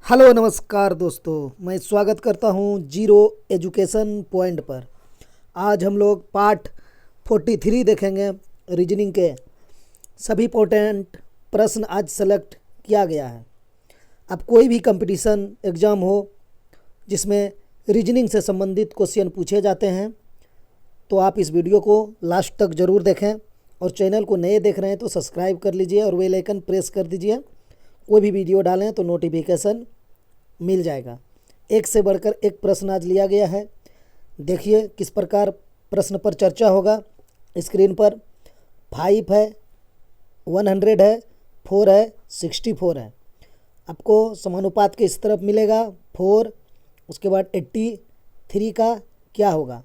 Hello नमस्कार दोस्तों, मैं स्वागत करता हूं जीरो एजुकेशन पॉइंट पर। आज हम लोग पार्ट 43 देखेंगे। रीजनिंग के सभी इंपॉर्टेंट प्रश्न आज सेलेक्ट किया गया है। अब कोई भी कंपटीशन एग्ज़ाम हो जिसमें रीजनिंग से संबंधित क्वेश्चन पूछे जाते हैं तो आप इस वीडियो को लास्ट तक ज़रूर देखें। और चैनल को नए देख रहे हैं तो सब्सक्राइब कर लीजिए और बेल आइकन प्रेस कर दीजिए। कोई भी वीडियो डालें तो नोटिफिकेशन मिल जाएगा। एक से बढ़कर एक प्रश्न आज लिया गया है। देखिए किस प्रकार प्रश्न पर चर्चा होगा। स्क्रीन पर 5 है, 100 है, 4 है, 64 है। आपको समानुपात के इस तरफ मिलेगा 4, उसके बाद 83 का क्या होगा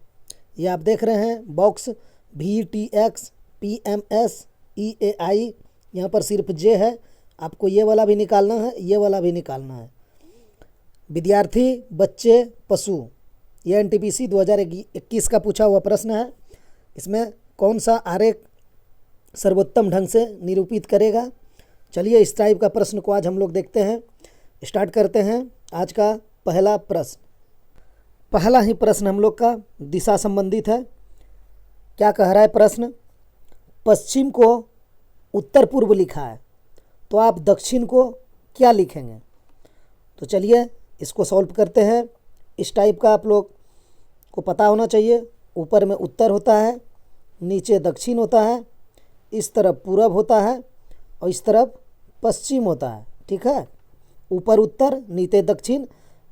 ये आप देख रहे हैं। बॉक्स VTX PMS EAI, यहाँ पर सिर्फ J है। आपको ये वाला भी निकालना है, ये वाला भी निकालना है। विद्यार्थी, बच्चे, पशु, ये NTPC 2021 का पूछा हुआ प्रश्न है। इसमें कौन सा आरेख सर्वोत्तम ढंग से निरूपित करेगा। चलिए इस टाइप का प्रश्न को आज हम लोग देखते हैं। स्टार्ट करते हैं आज का पहला प्रश्न। पहला ही प्रश्न हम लोग का दिशा संबंधित है। क्या कह रहा है प्रश्न? पश्चिम को उत्तर पूर्व लिखा है तो आप दक्षिण को क्या लिखेंगे? तो चलिए इसको सॉल्व करते हैं। इस टाइप का आप लोग को पता होना चाहिए। ऊपर में उत्तर होता है, नीचे दक्षिण होता है, इस तरफ पूरब होता है और इस तरफ पश्चिम होता है। ठीक है, ऊपर उत्तर, नीचे दक्षिण।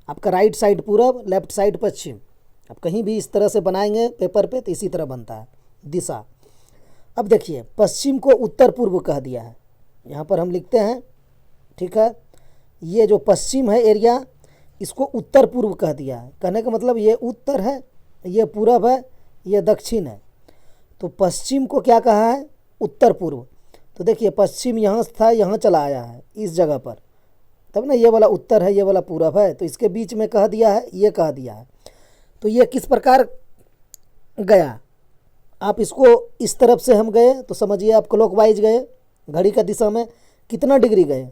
आपका राइट साइड पूरब, लेफ्ट साइड पश्चिम। आप कहीं भी इस तरह से बनाएंगे पेपर पे तो इसी तरह बनता है दिशा। अब देखिए पश्चिम को उत्तर पूर्व कह दिया है, यहाँ पर हम लिखते हैं। ठीक है, ये जो पश्चिम है एरिया, इसको उत्तर पूर्व कह दिया है। कहने का मतलब ये उत्तर है, ये पूरब है, ये दक्षिण है। तो पश्चिम को क्या कहा है? उत्तर पूर्व। तो देखिए पश्चिम यहाँ से था, यहाँ चला आया है इस जगह पर, तब ना ये वाला उत्तर है, ये वाला पूरब है। तो इसके बीच में कह दिया है, ये कह दिया है। तो ये किस प्रकार गया? आप इसको इस तरफ से हम गए तो समझिए आप क्लॉकवाइज गए, घड़ी का दिशा में कितना डिग्री गए।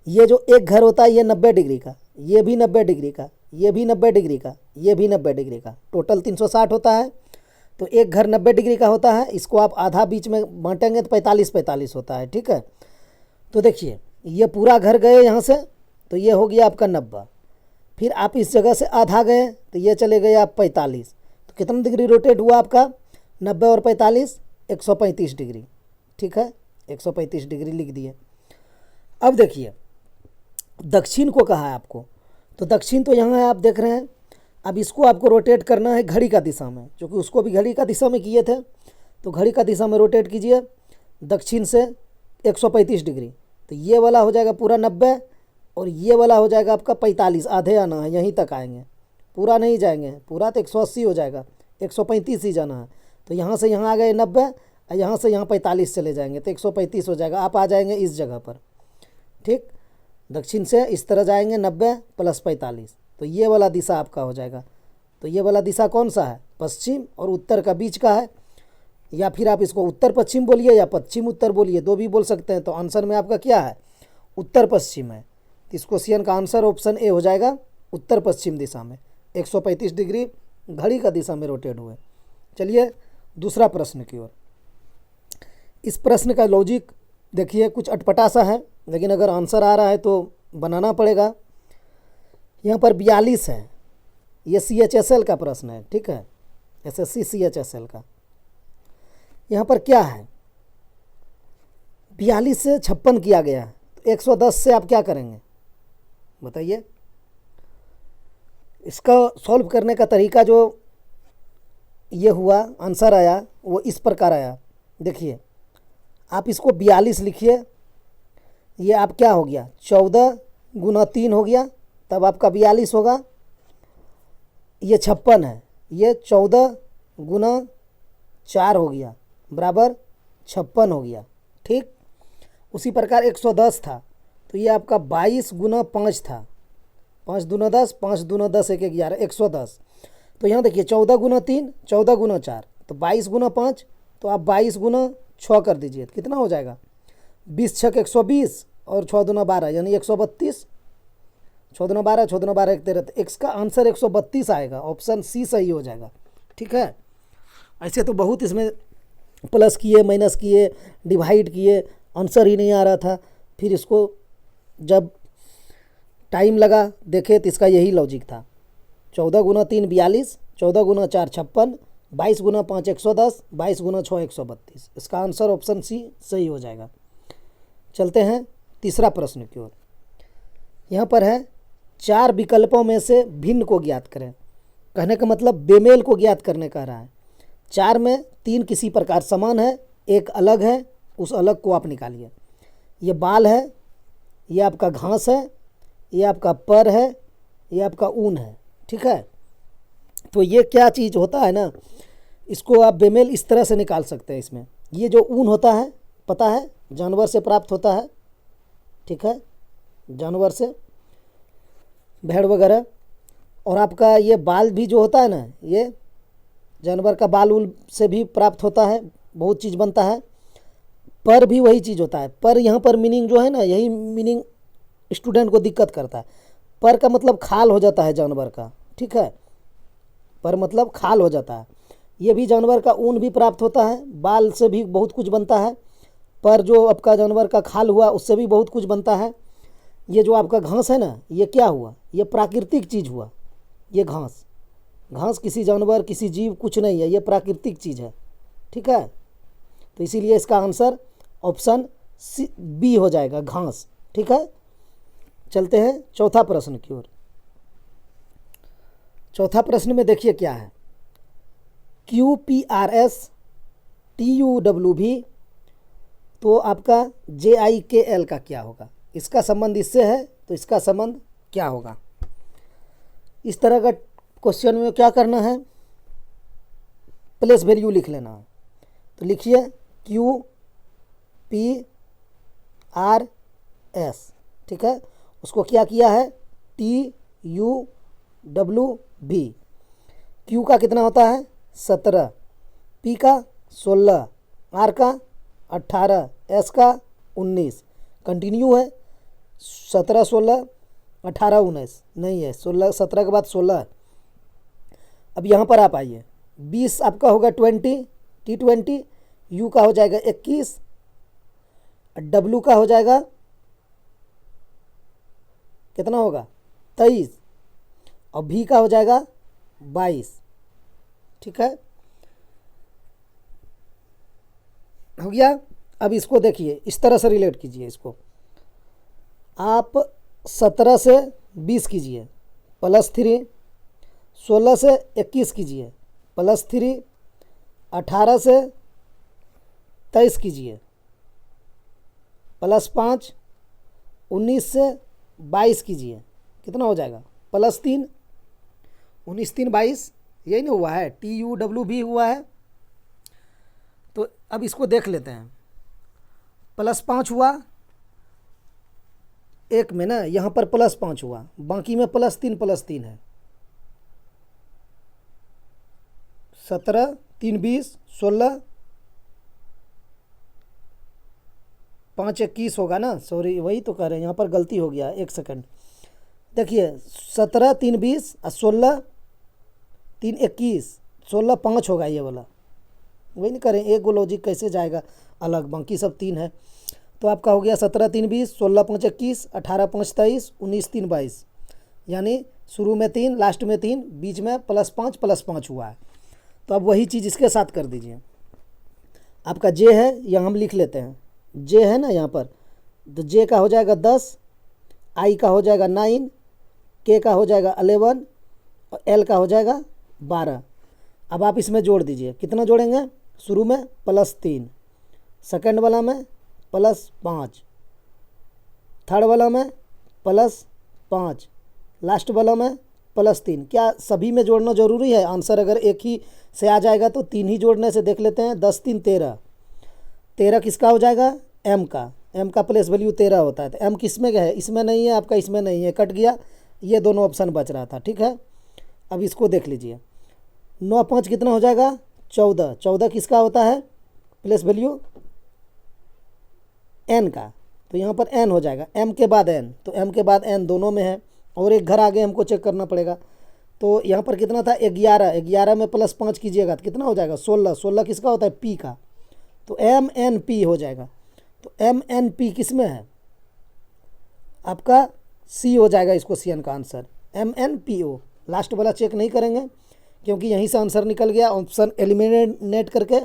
ये जो एक घर होता है ये 90 डिग्री का, ये भी 90 डिग्री का, ये भी 90 डिग्री का, ये भी 90 डिग्री का, टोटल 360 होता है। तो एक घर 90 डिग्री का होता है, इसको आप आधा बीच में बांटेंगे तो 45-45 होता है। ठीक है, तो देखिए ये पूरा घर गए यहाँ से, तो ये हो गया आपका 90। फिर आप इस जगह से आधा गए तो ये चले गए आप 45। तो कितना डिग्री रोटेट हुआ आपका? 90 और 45, 135 डिग्री। ठीक है, 135 डिग्री लिख दिए। अब देखिए दक्षिण को कहा है आपको, तो दक्षिण तो यहाँ है, आप देख रहे हैं। अब इसको आपको रोटेट करना है घड़ी का दिशा में, क्योंकि उसको भी घड़ी का दिशा में किए थे। तो घड़ी का दिशा में रोटेट कीजिए दक्षिण से 135 डिग्री। तो ये वाला हो जाएगा पूरा 90 और ये वाला हो जाएगा आपका 45। आधे आना है, यहीं तक आएंगे, पूरा नहीं जाएंगे। पूरा तो 180 हो जाएगा, 135 ही जाना है। तो यहाँ से यहाँ आ गए 90 और यहाँ से यहाँ 45 चले जाएंगे तो 135 हो जाएगा। आप आ जाएंगे इस जगह पर। ठीक, दक्षिण से इस तरह जाएंगे 90 + 45, तो ये वाला दिशा आपका हो जाएगा। तो ये वाला दिशा कौन सा है? पश्चिम और उत्तर का बीच का है। या फिर आप इसको उत्तर पश्चिम बोलिए या पश्चिम उत्तर बोलिए, दो भी बोल सकते हैं। तो आंसर में आपका क्या है? उत्तर पश्चिम है। तो इस क्वेश्चन का आंसर ऑप्शन ए हो जाएगा, उत्तर पश्चिम दिशा में 135 डिग्री घड़ी का दिशा में रोटेट हुए। चलिए दूसरा प्रश्न की ओर। इस प्रश्न का लॉजिक देखिए कुछ अटपटा सा है, लेकिन अगर आंसर आ रहा है तो बनाना पड़ेगा। यहाँ पर 42 है, ये CHSL का प्रश्न है। ठीक है, SSC CHSL का। यहाँ पर क्या है? 42 से 56 किया गया है, तो 110 से आप क्या करेंगे बताइए। इसका सॉल्व करने का तरीका जो ये हुआ, आंसर आया वो इस प्रकार आया। देखिए आप इसको 42 लिखिए, ये आप क्या हो गया 14 × 3 हो गया, तब आपका 42 होगा। ये 56 है, ये 14 × 4 हो गया बराबर 56 हो गया। ठीक, उसी प्रकार 110 था, तो ये आपका 22 × 5 था। 5 दूना 10, 5 दूना 10, 1 11, 110। तो यहाँ देखिए 14 × 3, 14 × 4, तो 22 × 5, तो आप 22 × 6 कर दीजिए, कितना हो जाएगा? 20 × 6 = 120 और 6 दूना 12 यानी 132। 14 12, 14 12 1 13, तो x का आंसर 132 आएगा। ऑप्शन सी सही हो जाएगा। ठीक है, ऐसे तो बहुत इसमें प्लस किए, माइनस किए, डिवाइड किए, आंसर ही नहीं आ रहा था। फिर इसको जब टाइम लगा देखे तो इसका यही लॉजिक था। 14 गुना 3 42, 14 गुना 4 56, 22 गुना 5 110, 22 गुना 6 132। इसका आंसर ऑप्शन सी सही हो जाएगा। चलते हैं तीसरा प्रश्न की ओर। यहाँ पर है 4 विकल्पों में से भिन्न को ज्ञात करें। कहने का मतलब बेमेल को ज्ञात करने कह रहा है। 4 में 3 किसी प्रकार समान है, एक अलग है, उस अलग को आप निकालिए। ये बाल है, ये आपका घास है, ये आपका पर है, ये आपका ऊन है। ठीक है, तो ये क्या चीज़ होता है ना, इसको आप बेमेल इस तरह से निकाल सकते हैं। इसमें ये जो ऊन होता है, पता है जानवर से प्राप्त होता है। ठीक है, जानवर से, भेड़ वगैरह। और आपका ये बाल भी जो होता है ना, ये जानवर का बाल उल से भी प्राप्त होता है, बहुत चीज़ बनता है। पर भी वही चीज़ होता है। पर यहाँ पर मीनिंग जो है ना, यही मीनिंग स्टूडेंट को दिक्कत करता है। पर का मतलब खाल हो जाता है जानवर का। ठीक है, पर मतलब खाल हो जाता है। ये भी जानवर का ऊन भी प्राप्त होता है, बाल से भी बहुत कुछ बनता है। पर जो आपका जानवर का खाल हुआ उससे भी बहुत कुछ बनता है। ये जो आपका घास है ना, ये क्या हुआ, ये प्राकृतिक चीज़ हुआ। ये घास, घास किसी जानवर किसी जीव कुछ नहीं है, ये प्राकृतिक चीज़ है। ठीक है, तो इसीलिए इसका आंसर ऑप्शन सी बी हो जाएगा, घास। ठीक है, चलते हैं चौथा प्रश्न की ओर। चौथा प्रश्न में देखिए क्या है, QPRS TUWV, तो आपका JIKL का क्या होगा। इसका संबंध इससे है, तो इसका संबंध क्या होगा। इस तरह का क्वेश्चन में क्या करना है, प्लेस वैल्यू लिख लेना है। तो लिखिए QPRS। ठीक है, उसको क्या किया है, TUWV। Q का कितना होता है 17, P का 16, R का 18, S का 19। कंटिन्यू है, 17 16 18 19 नहीं है, 16 17 के बाद 16 है। अब यहाँ पर आप आइए, 20 आपका होगा 20, T20, U का हो जाएगा 21, W का हो जाएगा कितना होगा 23, और V का हो जाएगा 22। ठीक है, हो गया। अब इसको देखिए, इस तरह से रिलेट कीजिए इसको। आप 17 से 20 कीजिए +3, 16 से 21 कीजिए +3, 18 से 23 कीजिए +5, 19 से 22 कीजिए, कितना हो जाएगा +3, 19 3 22, यही ना हुआ है, TUWV हुआ है। तो अब इसको देख लेते हैं, +5 हुआ एक में ना, यहाँ पर +5 हुआ, बाकी में +3 है। 17 3 20, 16 5 21 होगा ना, सॉरी वही तो कह रहे हैं, यहाँ पर गलती हो गया, एक सेकंड। देखिए 17 3 20 और 16 3 21, 16 5 होगा ये वाला, वही नहीं करें, एक गो लॉजिक कैसे जाएगा अलग, बाकी सब 3 है। तो आपका हो गया 17 3 20, 16 5 21, 18 5 23, 19 3 22, यानी शुरू में 3 लास्ट में 3, बीच में +5 हुआ है। तो अब वही चीज़ इसके साथ कर दीजिए। आपका जे है, यहाँ हम लिख लेते हैं, जे है ना यहाँ पर, तो जे का हो जाएगा 10, आई का हो जाएगा 9, के का हो जाएगा 11 और एल का हो जाएगा 12। अब आप इसमें जोड़ दीजिए, कितना जोड़ेंगे, शुरू में +3, सेकंड वाला में +5, थर्ड वाला में +5, लास्ट वाला में +3। क्या सभी में जोड़ना ज़रूरी है, आंसर अगर एक ही से आ जाएगा तो 3 ही जोड़ने से देख लेते हैं। 10 3 13, 13 किसका हो जाएगा, एम का, एम का प्लेस वैल्यू 13 होता है। तो एम किस में है, इसमें नहीं है आपका, इसमें नहीं है, कट गया, ये दोनों ऑप्शन बच रहा था। ठीक है, अब इसको देख लीजिए, 9 5 कितना हो जाएगा 14, 14 किसका होता है प्लेस वैल्यू एन का, तो यहाँ पर एन हो जाएगा, एम के बाद एन, तो एम के बाद एन दोनों में है, और एक घर आगे हमको चेक करना पड़ेगा। तो यहाँ पर कितना था 11, 11 में +5 कीजिएगा तो कितना हो जाएगा 16, 16 किसका होता है पी का, तो MNP हो जाएगा। तो MNP किस में है आपका सी हो जाएगा इस क्वेश्चन का आंसर MNPO। लास्ट वाला चेक नहीं करेंगे क्योंकि यहीं से आंसर निकल गया, ऑप्शन एलिमिनेट करके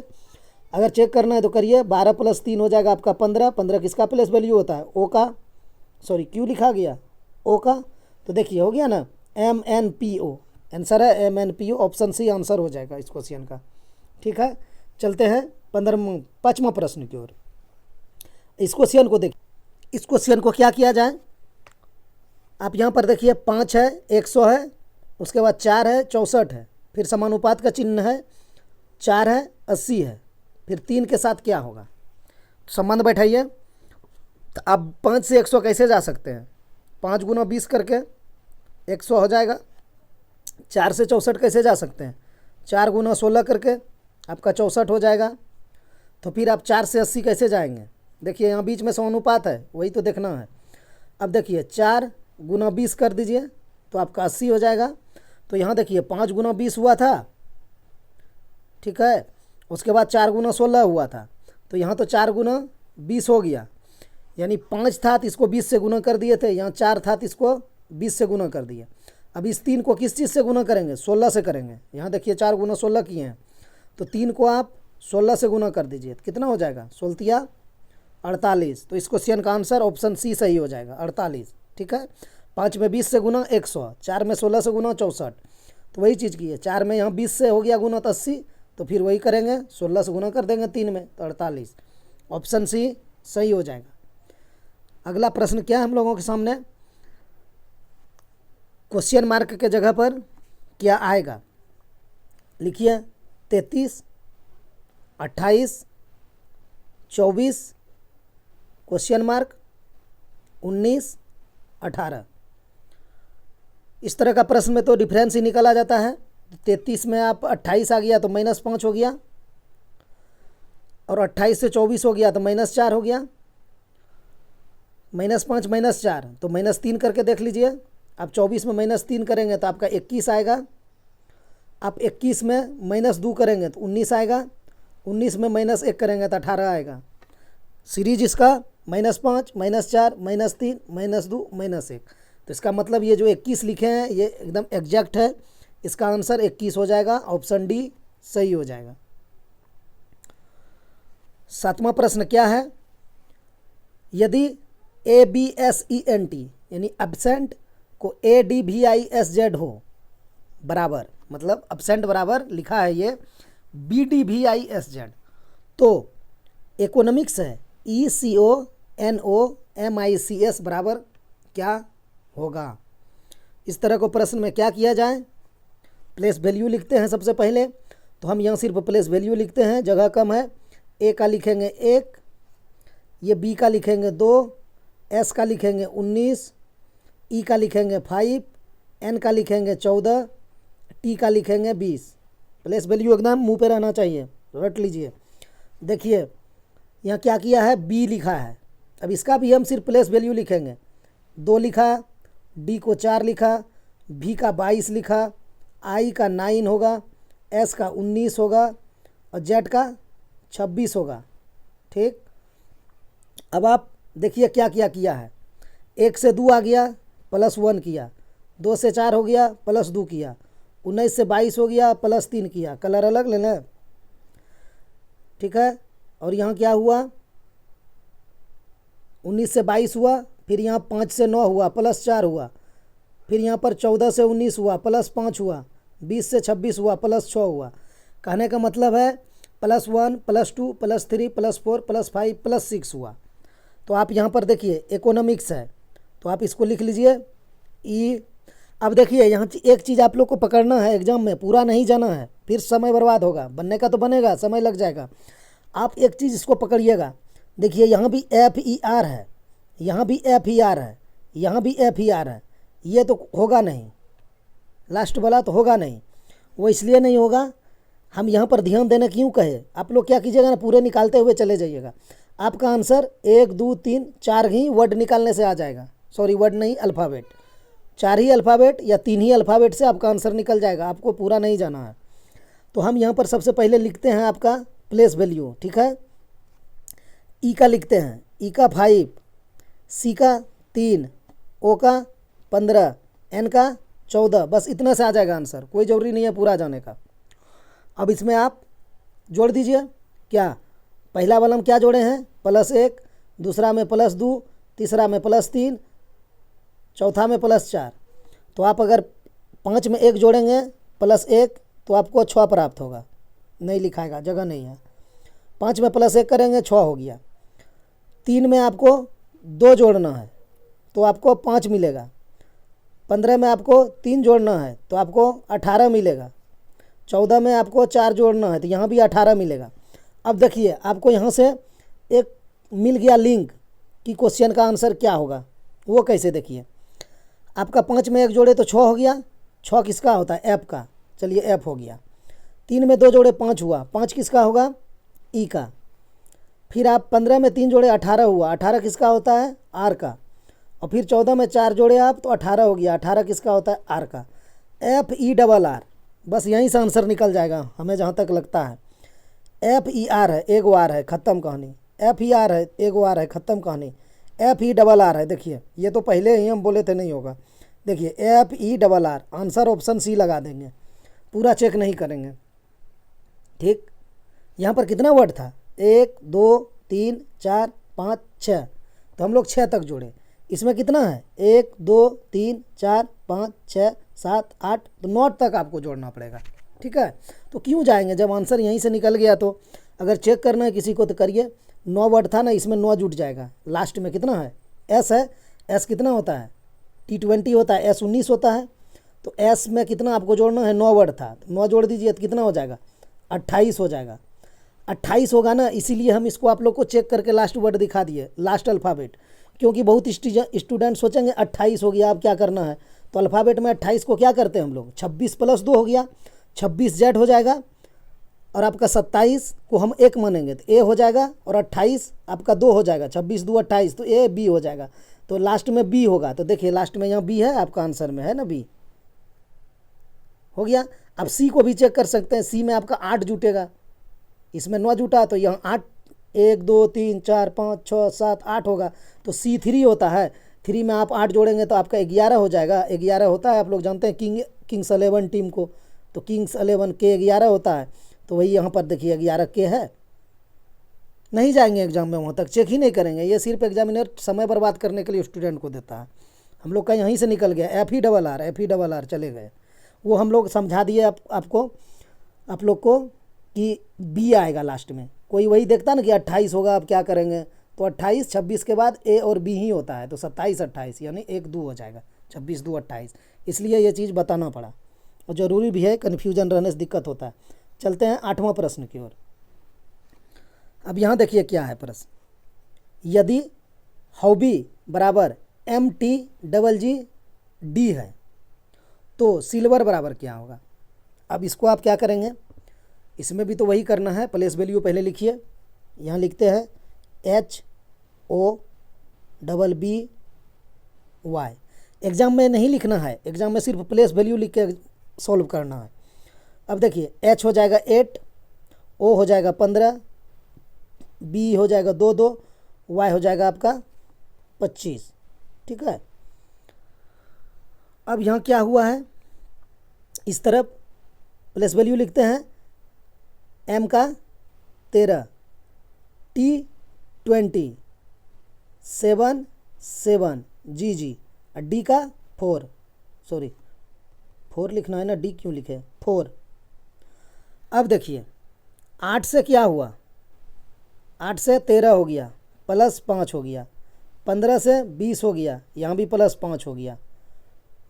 अगर चेक करना है तो करिए। 12 + 3 हो जाएगा आपका 15, 15 किसका प्लेस वैल्यू होता है ओ का, सॉरी क्यों लिखा गया ओ का, तो देखिए हो गया ना MNPO, आंसर है MNPO, ऑप्शन सी आंसर हो जाएगा इस क्वेश्चन का। ठीक है, चलते हैं 5वां प्रश्न की ओर। इस क्वेश्चन को देखिए, इस क्वेश्चन को क्या किया जाए, आप यहाँ पर देखिए 5 है 100 है, उसके बाद 4 है 64 है, फिर समानुपात का चिन्ह है, 4 है 80 है, फिर 3 के साथ क्या होगा, संबंध बैठाइए। तो अब 5 से 100 कैसे जा सकते हैं, 5 × 20 करके 100 हो जाएगा। 4 से 64 कैसे जा सकते हैं, 4 × 16 करके आपका 64 हो जाएगा। तो फिर आप 4 से 80 कैसे जाएंगे, देखिए यहाँ बीच में समानुपात है, वही तो देखना है। अब देखिए 4 × 20 कर दीजिए तो आपका 80 हो जाएगा। तो यहाँ देखिए 5 × 20 हुआ था, ठीक है, उसके बाद 4 × 16 हुआ था, तो यहाँ तो 4 × 20 हो गया, यानी 5 था तो इसको 20 से गुना कर दिए थे, यहाँ 4 था तो इसको 20 से गुना कर दिए। अब इस 3 को किस चीज़ से गुना करेंगे, 16 से करेंगे। यहाँ देखिए 4 × 16 किए हैं, तो 3 को आप 16 से गुना कर दीजिए, कितना हो जाएगा 16 48। तो इस क्वेश्चन का आंसर ऑप्शन सी सही हो जाएगा 48। ठीक है, 5 में 20 से गुना 100, 4 में 16 से गुना 64, तो वही चीज़ की है। 4 में यहाँ 20 से हो गया गुना तो 80, तो फिर वही करेंगे 16 से गुना कर देंगे 3 में तो 48, ऑप्शन सी सही हो जाएगा। अगला प्रश्न क्या है हम लोगों के सामने, क्वेश्चन मार्क के जगह पर क्या आएगा, लिखिए 33, 28, 24, क्वेश्चन मार्क 19, 18। इस तरह का प्रश्न में तो डिफरेंस ही निकल आ जाता है। 33 में आप 28 आ गया तो -5 हो गया, और 28 से 24 हो गया तो -4 हो गया, -5 -4 तो -3 करके देख लीजिए। आप 24 में -3 करेंगे तो आपका 21 आएगा, आप 21 में -2 करेंगे तो 19 आएगा, 19 में -1 करेंगे तो 18 आएगा। सीरीज इसका -5 -4 -3 -2 -1। तो इसका मतलब ये जो 21 लिखे हैं ये एकदम एग्जैक्ट है, इसका आंसर 21 हो जाएगा, ऑप्शन डी सही हो जाएगा। 7वां प्रश्न क्या है, यदि ABSENT यानी एब्सेंट को ADVISZ हो बराबर, मतलब एब्सेंट बराबर लिखा है ये BDVISZ, तो इकोनॉमिक्स है ECONOMICS बराबर क्या होगा। इस तरह को प्रश्न में क्या किया जाए, प्लेस वैल्यू लिखते हैं सबसे पहले। तो हम यहाँ सिर्फ प्लेस वैल्यू लिखते हैं, जगह कम है। ए का लिखेंगे 1, ये बी का लिखेंगे 2, एस का लिखेंगे 19, ई का लिखेंगे 5, एन का लिखेंगे 14, टी का लिखेंगे 20। प्लेस वैल्यू एकदम मुंह पे रहना चाहिए, रट लीजिए। देखिए यहाँ क्या किया है, बी लिखा है, अब इसका भी हम सिर्फ प्लेस वैल्यू लिखेंगे। 2 लिखा, डी को 4 लिखा, भी का 22 लिखा, आई का 9 होगा, एस का 19 होगा, और जेड का 26 होगा। ठीक, अब आप देखिए क्या क्या किया है, 1 से 2 आ गया +1 किया, 2 से 4 हो गया +2 किया, 19 से 22 हो गया +3 किया, कलर अलग ले लें। ठीक है, और यहाँ क्या हुआ, 19 से 22 हुआ, फिर यहाँ 5 से 9 हुआ +4 हुआ, फिर यहाँ पर 14 से 19 हुआ +5 हुआ, 20 से 26 हुआ +6 हुआ। कहने का मतलब है +1 +2 +3 +4 +5 +6 हुआ। तो आप यहाँ पर देखिए इकोनॉमिक्स है, तो आप इसको लिख लीजिए ई। अब देखिए यहाँ एक चीज़ आप लोग को पकड़ना है, एग्जाम में पूरा नहीं जाना है, फिर समय बर्बाद होगा, बनने का तो बनेगा, समय लग जाएगा। आप एक चीज़ इसको पकड़िएगा, देखिए यहाँ भी FER है, यहाँ भी FER है, यहाँ भी FER है, ये तो होगा नहीं, लास्ट वाला तो होगा नहीं। वो इसलिए नहीं होगा, हम यहाँ पर ध्यान देना क्यों कहे, आप लोग क्या कीजिएगा ना, पूरे निकालते हुए चले जाइएगा। आपका आंसर 1 2 3 4 ही वर्ड निकालने से आ जाएगा, सॉरी वर्ड नहीं अल्फ़ाबेट, 4 ही अल्फ़ाबेट या 3 ही अल्फ़ाबेट से आपका आंसर निकल जाएगा, आपको पूरा नहीं जाना है। तो हम यहाँ पर सबसे पहले लिखते हैं आपका प्लेस वैल्यू, ठीक है। ई का लिखते हैं, ई का 5, सी का 3, ओ का 15, एन का 14, बस इतना से आ जाएगा आंसर, कोई ज़रूरी नहीं है पूरा जाने का। अब इसमें आप जोड़ दीजिए, क्या पहला वाला हम क्या जोड़े हैं, +1, दूसरा में +2, तीसरा में +3, चौथा में +4। तो आप अगर 5 में 1 जोड़ेंगे +1 तो आपको 6 प्राप्त होगा, नहीं लिखाएगा, जगह नहीं है। 5 में +1 करेंगे 6 हो गया। 3 में आपको 2 जोड़ना है तो आपको 5 मिलेगा। 15 में आपको 3 जोड़ना है तो आपको 18 मिलेगा। 14 में आपको 4 जोड़ना है तो यहाँ भी 18 मिलेगा। अब देखिए आपको यहाँ से एक मिल गया लिंक कि क्वेश्चन का आंसर क्या होगा, वो कैसे देखिए। आपका 5 में 1 जोड़े तो 6 हो गया, 6 किसका होता है, ऐप का, चलिए ऐप हो गया। 3 में 2 जोड़े 5 हुआ, 5 किसका होगा, ई का। फिर आप 15 में 3 जोड़े 18 हुआ, 18 किसका होता है, आर का। और फिर 14 में 4 जोड़े आप तो 18 हो गया, 18 किसका होता है, आर का। FERR, बस यहीं से आंसर निकल जाएगा हमें जहाँ तक लगता है। FER है, एक आर है, ख़त्म कहानी। FER है, एक आर है, ख़त्म कहानी। FERR है, देखिए ये तो पहले ही हम बोले थे नहीं होगा। देखिए FERR, आंसर ऑप्शन सी लगा देंगे, पूरा चेक नहीं करेंगे, ठीक। यहाँ पर कितना वर्ड था, 1 2 3 4 5 6, तो हम लोग 6 तक जोड़े। इसमें कितना है, 1 2 3 4 5 6 7 8, तो 9 तक आपको जोड़ना पड़ेगा, ठीक है। तो क्यों जाएंगे जब आंसर यहीं से निकल गया। तो अगर चेक करना है किसी को तो करिए। 9 वर्ड था ना, इसमें 9 जुट जाएगा। लास्ट में कितना है, एस है, एस कितना होता है, T20 होता है, एस 19 होता है। तो एस में कितना आपको जोड़ना है, 9 वर्ड था, 9 जोड़ दीजिए तो कितना हो जाएगा, 28 हो जाएगा। 28 होगा ना, इसीलिए हम इसको आप लोग को चेक करके लास्ट वर्ड दिखा दिए, लास्ट अल्फ़ाबेट, क्योंकि बहुत स्टूडेंट सोचेंगे 28 हो गया, अब क्या करना है। तो अल्फ़ाबेट में 28 को क्या करते हैं हम लोग, 26 + 2 हो गया, 26 जेड हो जाएगा। और आपका 27 को हम 1 मानेंगे तो ए हो जाएगा, और 28 आपका 2 हो जाएगा, 26 2 28, तो ए बी हो जाएगा। तो लास्ट में बी होगा, तो देखिए लास्ट में यहाँ बी है, आपका आंसर में है ना बी, हो गया। अब सी को भी चेक कर सकते हैं, सी में आपका 8 जुटेगा, इसमें 9 जुटा तो यहाँ 8, 1 2 3 4 5 6 7 8 होगा, तो C3 होता है। 3 में आप 8 जोड़ेंगे तो आपका 11 हो जाएगा। 11 होता है, आप लोग जानते हैं किंग्स 11 टीम को, तो किंग्स 11 के 11 होता है। तो वही यहाँ पर देखिए 11 के है। नहीं जाएंगे एग्जाम में, वहाँ तक चेक ही नहीं करेंगे, ये सिर्फ एग्जामिनर समय बर्बाद करने के लिए स्टूडेंट को देता है। हम लोग का यहीं से निकल गया, FERR चले गए, वो हम लोग समझा दिए आप लोग को कि बी आएगा लास्ट में। कोई वही देखता ना कि 28 होगा, अब क्या करेंगे, तो 28 26 के बाद ए और बी ही होता है, तो 27 28 यानी 1 2 हो जाएगा, 26 2 28। इसलिए ये चीज़ बताना पड़ा, और ज़रूरी भी है, कन्फ्यूजन रहने से दिक्कत होता है। चलते हैं 8वां प्रश्न की ओर। अब यहाँ देखिए क्या है प्रश्न, यदि हॉबी बराबर MTGG है तो सिल्वर बराबर क्या होगा। अब इसको आप क्या करेंगे, इसमें भी तो वही करना है, प्लेस वैल्यू पहले लिखिए। यहाँ लिखते हैं HOBBY। एग्ज़ाम में नहीं लिखना है, एग्ज़ाम में सिर्फ प्लेस वैल्यू लिख के सॉल्व करना है। अब देखिए H हो जाएगा 8, O हो जाएगा 15, B हो जाएगा 2 2, Y हो जाएगा आपका 25, ठीक है। अब यहाँ क्या हुआ है, इस तरफ प्लेस वैल्यू लिखते हैं, M का 13, T20 7 7 GG, और D का 4, सॉरी 4 लिखना है ना, D क्यों लिखे 4। अब देखिए 8 से क्या हुआ, 8 से 13 हो गया, +5 हो गया। 15 से 20 हो गया, यहाँ भी +5 हो गया।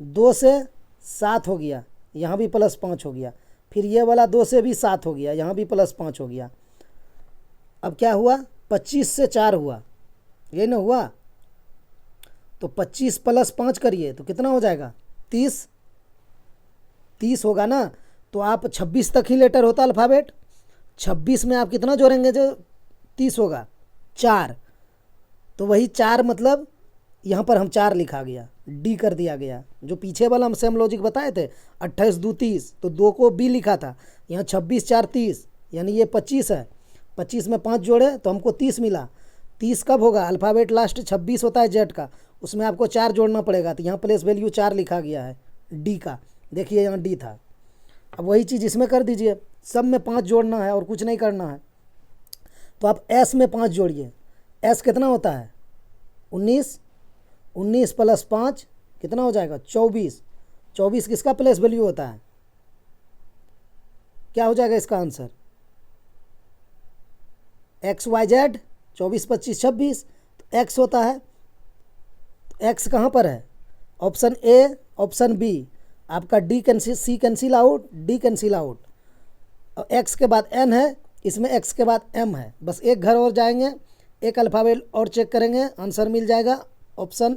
2 से 7 हो गया, यहाँ भी +5 हो गया। फिर ये वाला 2 से भी 7 हो गया, यहाँ भी +5 हो गया। अब क्या हुआ, 25 से 4 हुआ, ये ना हुआ, तो 25 + 5 करिए तो कितना हो जाएगा, 30 होगा ना। तो आप 26 तक ही लेटर होता अल्फ़ाबेट, 26 में आप कितना जोड़ेंगे जो 30 होगा, 4। तो वही 4 मतलब यहाँ पर हम 4 लिखा गया, डी कर दिया गया। जो पीछे वाला हम सेम लॉजिक बताए थे 28 2 30, तो 2 को बी लिखा था। यहाँ 26 4 30, यानी ये 25 है। 25 में 5 जोड़े तो हमको 30 मिला। 30 कब होगा? अल्फ़ाबेट लास्ट 26 होता है जेड का, उसमें आपको 4 जोड़ना पड़ेगा, तो यहाँ प्लेस वैल्यू 4 लिखा गया है डी का। देखिए यहाँ डी था। अब वही चीज़ इसमें कर दीजिए, सब में 5 जोड़ना है और कुछ नहीं करना है। तो आप एस में 5 जोड़िए। एस कितना होता है? 19। 19 प्लस 5 कितना हो जाएगा? 24। 24 किसका प्लेस वैल्यू होता है? क्या हो जाएगा इसका आंसर? X Y Z. 24 25 26, तो एक्स होता है। एक्स कहाँ पर है? Option A, option B. आपका D cancel, C cancel out, D cancel out. और एक्स के बाद एन है, इसमें एक्स के बाद एम है। बस एक घर और जाएंगे, एक अल्फ़ाबेट और चेक करेंगे, आंसर मिल जाएगा। ऑप्शन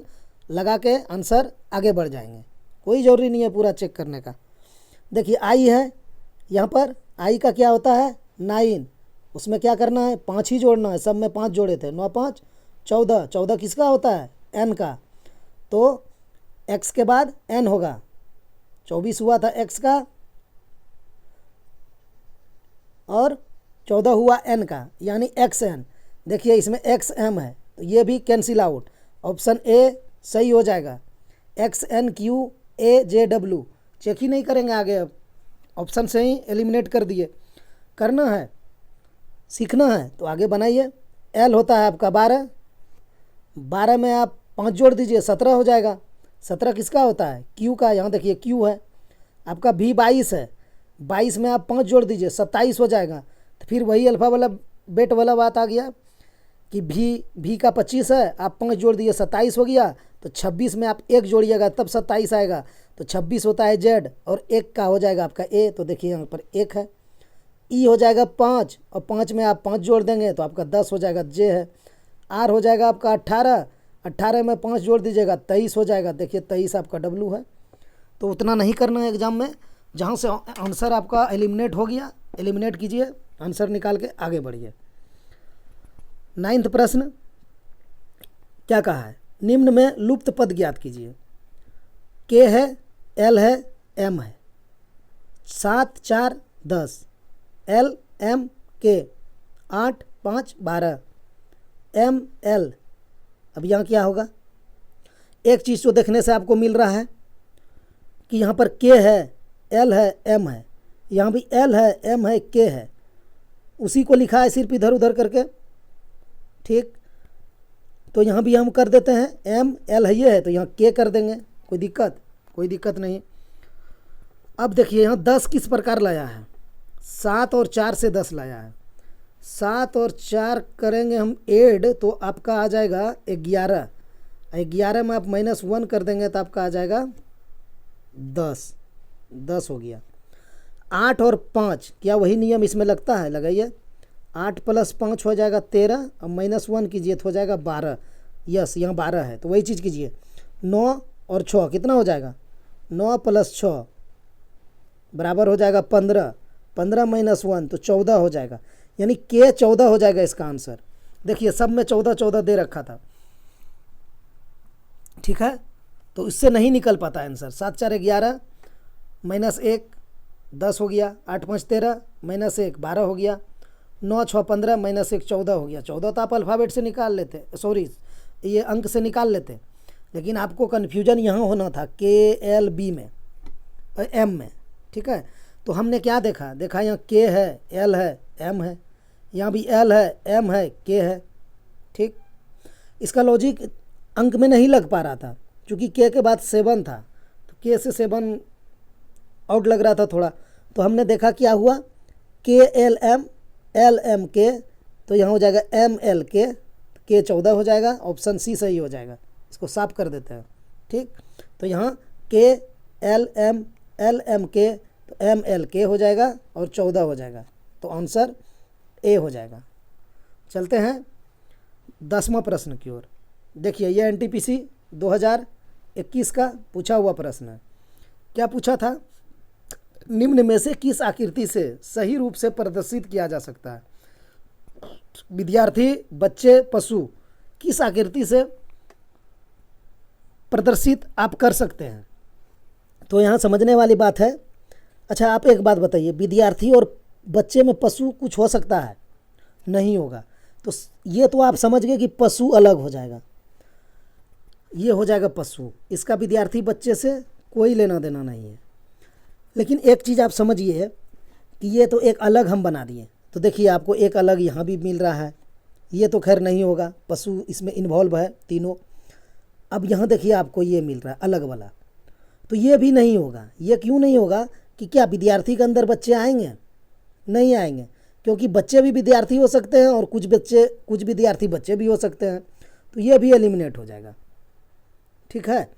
लगा के आंसर आगे बढ़ जाएंगे, कोई ज़रूरी नहीं है पूरा चेक करने का। देखिए आई है यहाँ पर, आई का क्या होता है? 9। उसमें क्या करना है? 5 ही जोड़ना है। सब में 5 जोड़े थे, 9 5 14। 14 किसका होता है? एन का। तो एक्स के बाद एन होगा। 24 हुआ था एक्स का और 14 हुआ एन का, यानी एक्स एन। देखिए इसमें एक्स एम है, तो ये भी कैंसिल आउट। ऑप्शन ए सही हो जाएगा। X N Q A J W, check ही नहीं करेंगे आगे, अब ऑप्शन से ही एलिमिनेट कर दिए। करना है, सीखना है तो आगे बनाइए। एल होता है आपका 12। 12 में आप 5 जोड़ दीजिए, 17 हो जाएगा। 17 किसका होता है? क्यू का। यहाँ देखिए क्यू है। आपका भी 22 है। 22 में आप 5 जोड़ दीजिए, 27 हो जाएगा। तो फिर वही अल्फ़ा वाला बेट वाला बात आ गया कि भी का 25 है, आप 5 जोड़ दिए, 27 हो गया। तो 26 में आप 1 जोड़िएगा तब 27 आएगा। तो 26 होता है जेड और 1 का हो जाएगा आपका ए। तो देखिए यहाँ पर 1 है। ई हो जाएगा 5 और 5 में आप 5 जोड़ देंगे तो आपका 10 हो जाएगा, जे है। आर हो जाएगा आपका 18। 18 में 5 जोड़ दीजिएगा, 23 हो जाएगा। देखिए 23 आपका डब्लू है। तो उतना नहीं करना है एग्जाम में। जहाँ से आंसर आपका एलिमिनेट हो गया, एलिमिनेट कीजिए, आंसर निकाल के आगे बढ़िए। 9वां प्रश्न क्या कहा है? निम्न में लुप्त पद ज्ञात कीजिए। के है, एल है, एम है। 7 4 10, एल एम के। 8 5 12, एम एल। अब यहाँ क्या होगा? एक चीज़ जो देखने से आपको मिल रहा है कि यहाँ पर के है, एल है, एम है। यहाँ भी एल है, एम है, के है। उसी को लिखा है सिर्फ इधर उधर करके, ठीक। तो यहाँ भी हम कर देते हैं, एम एल है ये है तो यहाँ के कर देंगे। कोई दिक्कत? कोई दिक्कत नहीं। अब देखिए यहाँ 10 किस प्रकार लाया है? 7 और 4 से 10 लाया है। 7 और 4 करेंगे हम ऐड तो आपका आ जाएगा 11। 11 में आप -1 कर देंगे तो आपका आ जाएगा 10। 10 हो गया। 8 और 5, क्या वही नियम इसमें लगता है? लगाइए। 8 + 5 हो जाएगा 13 और -1 कीजिए तो हो जाएगा 12। यस, यहाँ 12 है तो वही चीज़ कीजिए। 9 और 6 कितना हो जाएगा? 9 + 6 बराबर हो जाएगा 15। 15 - 1 तो 14 हो जाएगा, यानी के 14 हो जाएगा इसका आंसर। देखिए सब में 14 14 दे रखा था, ठीक है। तो इससे नहीं निकल पाता आंसर। 7 4 11 -1 10 हो गया। 8 5 13 -1 12 हो गया। 9 6 15 -1 14 हो गया। 14 तो आप अल्फ़ाबेट से निकाल लेते, सॉरी ये अंक से निकाल लेते, लेकिन आपको कन्फ्यूजन यहाँ होना था के एल बी में और एम में, ठीक है। तो हमने क्या देखा? देखा यहाँ के है, एल है, एम है। यहाँ भी एल है, एम है, के है, ठीक। इसका लॉजिक अंक में नहीं लग पा रहा था क्योंकि के बाद 7 था, तो के से 7 आउट लग रहा था थोड़ा। तो हमने देखा क्या हुआ, के एल एम के, तो यहाँ हो जाएगा एम एल के 14 हो जाएगा। ऑप्शन सी सही हो जाएगा। इसको साफ कर देते हैं, ठीक। तो यहाँ के एल एम के, तो एम एल के हो जाएगा और 14 हो जाएगा। तो आंसर ए हो जाएगा। चलते हैं 10वां प्रश्न की ओर। देखिए ये एनटीपीसी 2021 का पूछा हुआ प्रश्न है। क्या पूछा था? निम्न में से किस आकृति से सही रूप से प्रदर्शित किया जा सकता है? विद्यार्थी, बच्चे, पशु, किस आकृति से प्रदर्शित आप कर सकते हैं। तो यहाँ समझने वाली बात है। अच्छा, आप एक बात बताइए, विद्यार्थी और बच्चे में पशु कुछ हो सकता है? नहीं होगा। तो ये तो आप समझ गए कि पशु अलग हो जाएगा, ये हो जाएगा पशु, इसका विद्यार्थी बच्चे से कोई लेना देना नहीं है। लेकिन एक चीज़ आप समझिए कि ये तो एक अलग हम बना दिए, तो देखिए आपको एक अलग यहाँ भी मिल रहा है, ये तो खैर नहीं होगा, पशु इसमें इन्वॉल्व है तीनों। अब यहाँ देखिए आपको ये मिल रहा है अलग वाला, तो ये भी नहीं होगा। ये क्यों नहीं होगा कि क्या विद्यार्थी के अंदर बच्चे आएंगे? नहीं आएंगे, क्योंकि बच्चे भी विद्यार्थी हो सकते हैं और कुछ विद्यार्थी बच्चे भी हो सकते हैं, तो ये भी एलिमिनेट हो जाएगा। ठीक है।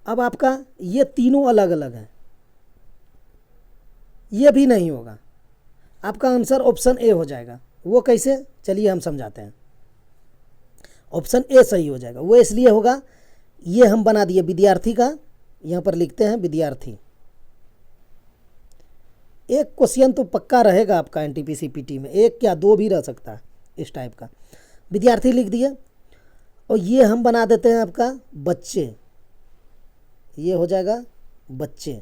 अब आपका ये तीनों अलग अलग हैं, ये भी नहीं होगा। आपका आंसर ऑप्शन ए हो जाएगा। वो कैसे, चलिए हम समझाते हैं। ऑप्शन ए सही हो जाएगा। वो इसलिए होगा, ये हम बना दिए विद्यार्थी का, यहाँ पर लिखते हैं विद्यार्थी। एक क्वेश्चन तो पक्का रहेगा आपका एनटीपीसी पीटी में, एक क्या दो भी रह सकता है इस टाइप का। विद्यार्थी लिख दिए और ये हम बना देते हैं आपका बच्चे, ये हो जाएगा बच्चे।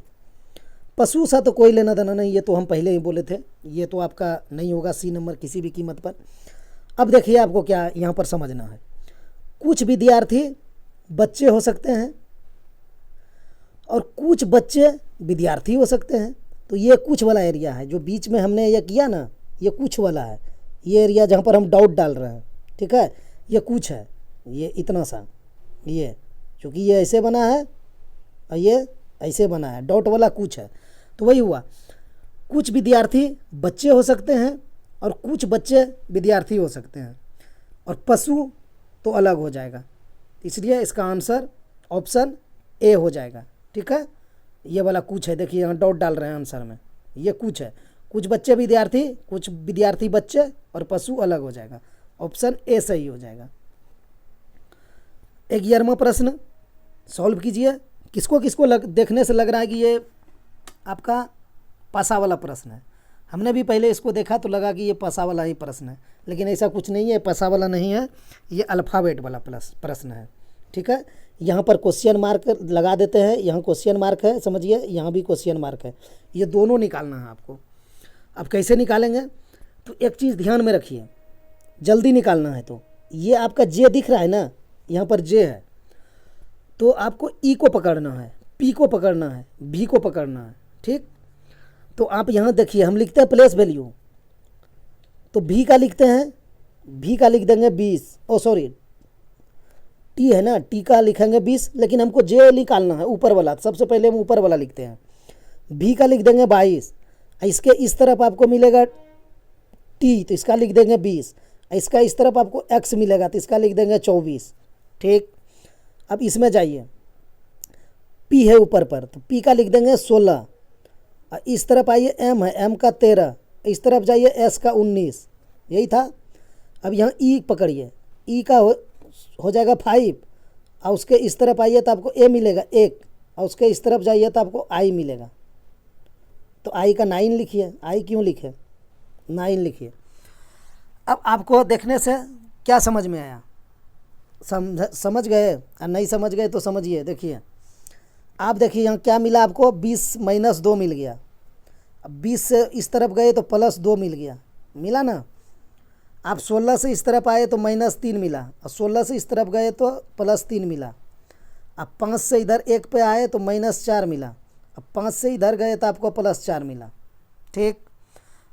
पशु सा तो कोई लेना देना नहीं, ये तो हम पहले ही बोले थे, ये तो आपका नहीं होगा सी नंबर किसी भी कीमत पर। अब देखिए आपको क्या यहाँ पर समझना है, कुछ विद्यार्थी बच्चे हो सकते हैं और कुछ बच्चे विद्यार्थी हो सकते हैं। तो ये कुछ वाला एरिया है जो बीच में हमने ये किया ना, ये कुछ वाला है, ये एरिया जहाँ पर हम डाउट डाल रहे हैं। ठीक है, ये कुछ है, ये इतना सा, ये चूँकि ये ऐसे बना है और ये ऐसे बना है, डॉट वाला कुछ है, तो वही हुआ। कुछ विद्यार्थी बच्चे हो सकते हैं और कुछ बच्चे विद्यार्थी हो सकते हैं, और पशु तो अलग हो जाएगा। इसलिए इसका आंसर ऑप्शन ए हो जाएगा। ठीक है, ये वाला कुछ है, देखिए यहाँ डॉट डाल रहे हैं आंसर में, ये कुछ है, कुछ बच्चे विद्यार्थी, कुछ विद्यार्थी बच्चे और पशु अलग हो जाएगा। ऑप्शन ए सही हो जाएगा। 11वां प्रश्न सॉल्व कीजिए। किसको किसको देखने से लग रहा है कि ये आपका पासा वाला प्रश्न है? हमने भी पहले इसको देखा तो लगा कि ये पासा वाला ही प्रश्न है, लेकिन ऐसा कुछ नहीं है, पासा वाला नहीं है, ये अल्फ़ाबेट वाला प्रश्न है। ठीक है, यहाँ पर क्वेश्चन मार्क लगा देते हैं, यहाँ क्वेश्चन मार्क है, समझिए, यहाँ भी क्वेश्चन मार्क है, ये दोनों निकालना है आपको। अब कैसे निकालेंगे, तो एक चीज़ ध्यान में रखिए, जल्दी निकालना है। तो ये आपका जे दिख रहा है ना, यहाँ पर जे है, तो आपको ई को पकड़ना है, पी को पकड़ना है, भी को पकड़ना है। ठीक, तो आप यहाँ देखिए, हम लिखते हैं प्लेस वैल्यू, तो भी का लिखते हैं, भी का लिख देंगे 20, ओ सॉरी टी है ना, टी का लिखेंगे 20, लेकिन हमको जे निकालना है ऊपर वाला, सबसे पहले हम ऊपर वाला लिखते हैं। भी का लिख देंगे 22, इसके इस तरफ आपको मिलेगा टी, तो इसका लिख देंगे 20, इसका इस तरफ आपको एक्स मिलेगा, तो इसका लिख देंगे 24। ठीक, अब इसमें जाइए, पी है ऊपर पर, तो पी का लिख देंगे 16, और इस तरफ आइए एम है, एम का 13, इस तरफ जाइए एस का 19, यही था। अब यहाँ ई पकड़िए, ई का हो जाएगा 5, और उसके इस तरफ आइए तो आपको ए मिलेगा 1, और उसके इस तरफ जाइए तो आपको आई मिलेगा, तो आई का 9 लिखिए। आई क्यों लिखे, 9 लिखिए। अब आपको देखने से क्या समझ में आया, समझ गए, और नहीं समझ गए तो समझिए। देखिए आप देखिए यहाँ क्या मिला आपको, 20 - 2 मिल गया। अब 20 से इस तरफ गए तो +2 मिल गया, मिला ना। आप 16 से इस तरफ आए तो -3 मिला, और 16 से इस तरफ गए तो +3 मिला। अब 5 से इधर 1 पे आए तो -4 मिला, अब 5 से इधर गए तो आपको +4 मिला। ठीक,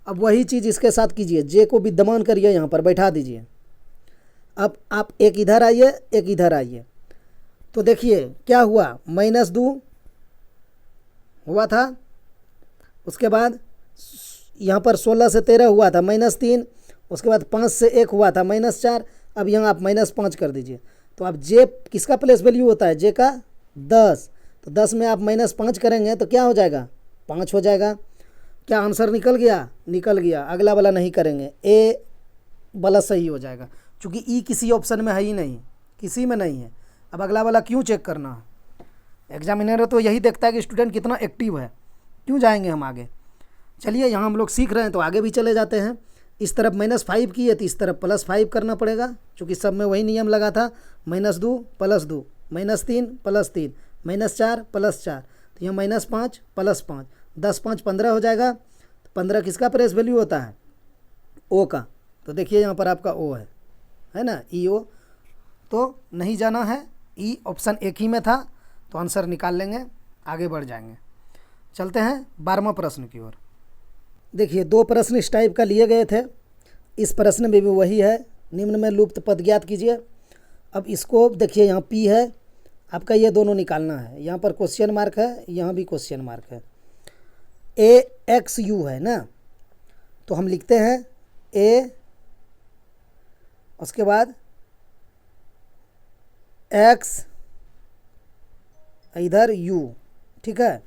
अब वही चीज़ इसके साथ कीजिए, जे को विद्यमान करिए, यहाँ पर बैठा दीजिए। अब आप एक इधर आइए, एक इधर आइए, तो देखिए क्या हुआ, -2 हुआ था, उसके बाद यहाँ पर 16 से 13 हुआ था -3, उसके बाद 5 से 1 हुआ था -4, अब यहाँ आप -5 कर दीजिए। तो आप जे किसका प्लेस वैल्यू होता है, जे का 10, तो 10 में आप -5 करेंगे तो क्या हो जाएगा, 5 हो जाएगा। क्या आंसर निकल गया, निकल गया। अगला वाला नहीं करेंगे, ए वाला सही हो जाएगा, क्योंकि ई किसी ऑप्शन में है ही नहीं, किसी में नहीं है। अब अगला वाला क्यों चेक करना है, एग्जामिनर तो यही देखता है कि स्टूडेंट कितना एक्टिव है, क्यों जाएंगे हम आगे। चलिए यहाँ हम लोग सीख रहे हैं तो आगे भी चले जाते हैं। इस तरफ -5 की है तो इस तरफ +5 करना पड़ेगा, क्योंकि सब में वही नियम लगा था, -2 + 2 -3 +3 -4 +4, तो यहाँ -5 +5, 10 5 15 हो जाएगा। तो 15 किसका प्रेस वैल्यू होता है? ओ का। तो देखिए यहाँ पर आपका ओ है ना, ई ओ। तो नहीं जाना है, ई ऑप्शन एक ही में था, तो आंसर निकाल लेंगे, आगे बढ़ जाएंगे। चलते हैं 12वां प्रश्न की ओर। देखिए 2 प्रश्न इस टाइप का लिए गए थे, इस प्रश्न में भी वही है, निम्न में लुप्त पद ज्ञात कीजिए। अब इसको देखिए, यहाँ पी है आपका, ये दोनों निकालना है। यहाँ पर क्वेश्चन मार्क है, यहाँ भी क्वेश्चन मार्क है। ए एक्स यू है ना, तो हम लिखते हैं ए, उसके बाद एक्स, इधर यू, ठीक है।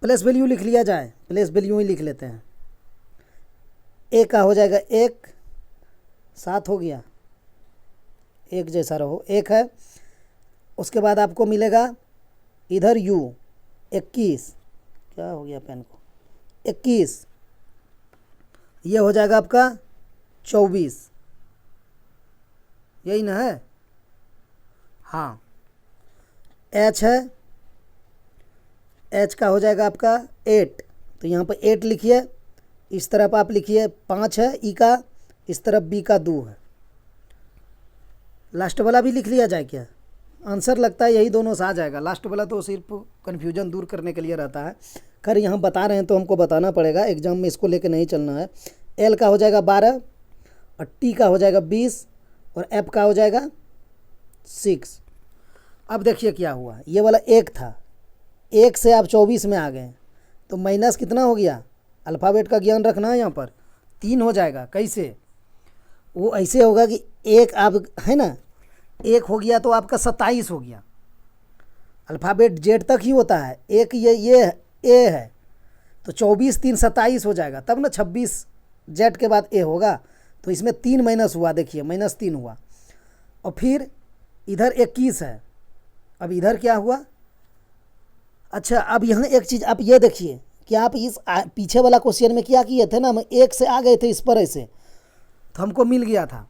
प्लेस वैल्यू लिख लिया जाए, प्लेस वैल्यू ही लिख लेते हैं। ए का हो जाएगा 1, 7 हो गया, एक जैसा रहो, 1 है। उसके बाद आपको मिलेगा इधर यू 21, क्या हो गया पेन को, 21, ये हो जाएगा आपका 24, यही ना है? हाँ। एच है, एच का हो जाएगा आपका 8, तो यहाँ पर 8 लिखिए, इस तरफ आप लिखिए 5 है ई का, इस तरफ बी का 2 है। लास्ट वाला भी लिख लिया जाए क्या? आंसर लगता है यही दोनों से आ जाएगा। लास्ट वाला तो सिर्फ कन्फ्यूजन दूर करने के लिए रहता है। खैर यहाँ बता रहे हैं तो हमको बताना पड़ेगा, एग्जाम में इसको लेके नहीं चलना है। एल का हो जाएगा 12 और टी का हो जाएगा 20 और एफ का हो जाएगा 6। अब देखिए क्या हुआ, ये वाला 1 था, 1 से आप 24 में आ गए, तो माइनस कितना हो गया? अल्फ़ाबेट का ज्ञान रखना है यहाँ पर, 3 हो जाएगा। कैसे? वो ऐसे होगा कि 1 आप है ना, 1 हो गया तो आपका 27 हो गया। अल्फ़ाबेट जेड तक ही होता है, एक ये ए है, तो 24 3 27 हो जाएगा, तब ना 26 जेड के बाद ए होगा। तो इसमें 3 माइनस हुआ, देखिए -3 हुआ। और फिर इधर 21 है, अब इधर क्या हुआ? अच्छा, अब यहाँ एक चीज़ आप ये देखिए कि आप इस पीछे वाला क्वेश्चन में क्या किए थे ना, हम 1 से आ गए थे इस पर ऐसे, तो हमको मिल गया था।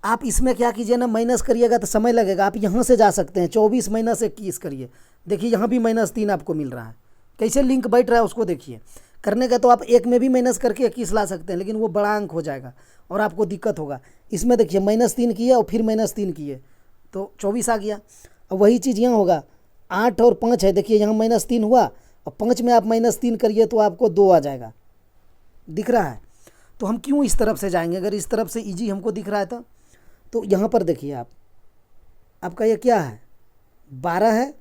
आप इसमें क्या कीजिए ना, माइनस करिएगा तो समय लगेगा। आप यहाँ से जा सकते हैं, 24 - 21 करिए, देखिए यहाँ भी -3 आपको मिल रहा है। कैसे लिंक बैठ रहा है उसको देखिए। करने का तो आप 1 में भी माइनस करके 21 ला सकते हैं, लेकिन वो बड़ा अंक हो जाएगा और आपको दिक्कत होगा। इसमें देखिए -3 किए और फिर -3 किए तो 24 आ गया। अब वही चीज़ यहाँ होगा, 8 और 5 है, देखिए यहाँ -3 हुआ और 5 में आप -3 करिए तो आपको 2 आ जाएगा, दिख रहा है। तो हम क्यों इस तरफ से जाएंगे? अगर इस तरफ से इजी हमको दिख रहा है तो यहाँ पर देखिए आप, आपका ये क्या है, 12 है,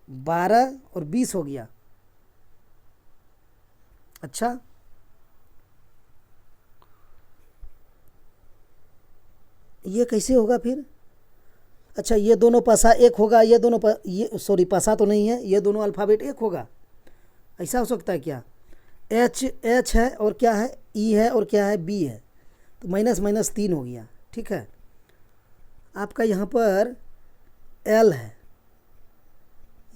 12 और 20 हो गया। अच्छा, ये कैसे होगा फिर? अच्छा, ये दोनों पासा 1 होगा, ये दोनों ये सॉरी पासा तो नहीं है, ये दोनों अल्फ़ाबेट 1 होगा, ऐसा हो सकता है क्या? एच है और क्या है, ई है और क्या है, बी है, तो -3 हो गया, ठीक है। आपका यहाँ पर एल है,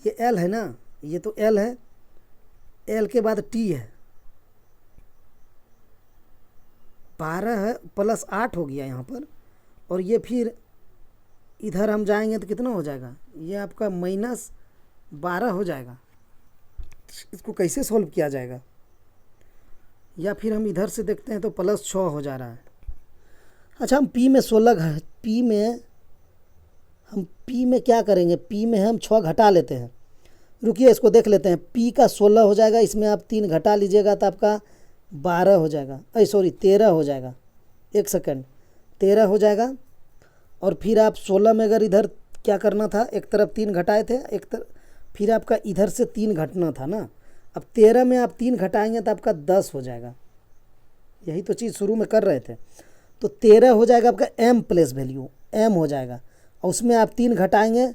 ये एल है ना, ये तो एल है, एल के बाद टी है, 12 है +8 हो गया यहाँ पर। और ये फिर इधर हम जाएंगे तो कितना हो जाएगा, ये आपका -12 हो जाएगा। इसको कैसे सॉल्व किया जाएगा? या फिर हम इधर से देखते हैं तो +6 हो जा रहा है। अच्छा, हम पी में 16, पी में क्या करेंगे, पी में हम 6 घटा लेते हैं। रुकिए इसको देख लेते हैं। पी का 16 हो जाएगा, इसमें आप 3 घटा लीजिएगा तो आपका 12 हो जाएगा, 13 हो जाएगा। 1 सेकंड, 13 हो जाएगा। और फिर आप 16 में अगर इधर क्या करना था, एक तरफ 3 घटाए थे, एक तरफ फिर आपका इधर से 3 घटना था ना। अब 13 में आप 3 घटाएंगे तो आपका 10 हो जाएगा। यही तो चीज़ शुरू में कर रहे थे। तो 13 हो जाएगा आपका एम प्लेस वैल्यू, एम हो जाएगा, और उसमें आप 3 घटाएंगे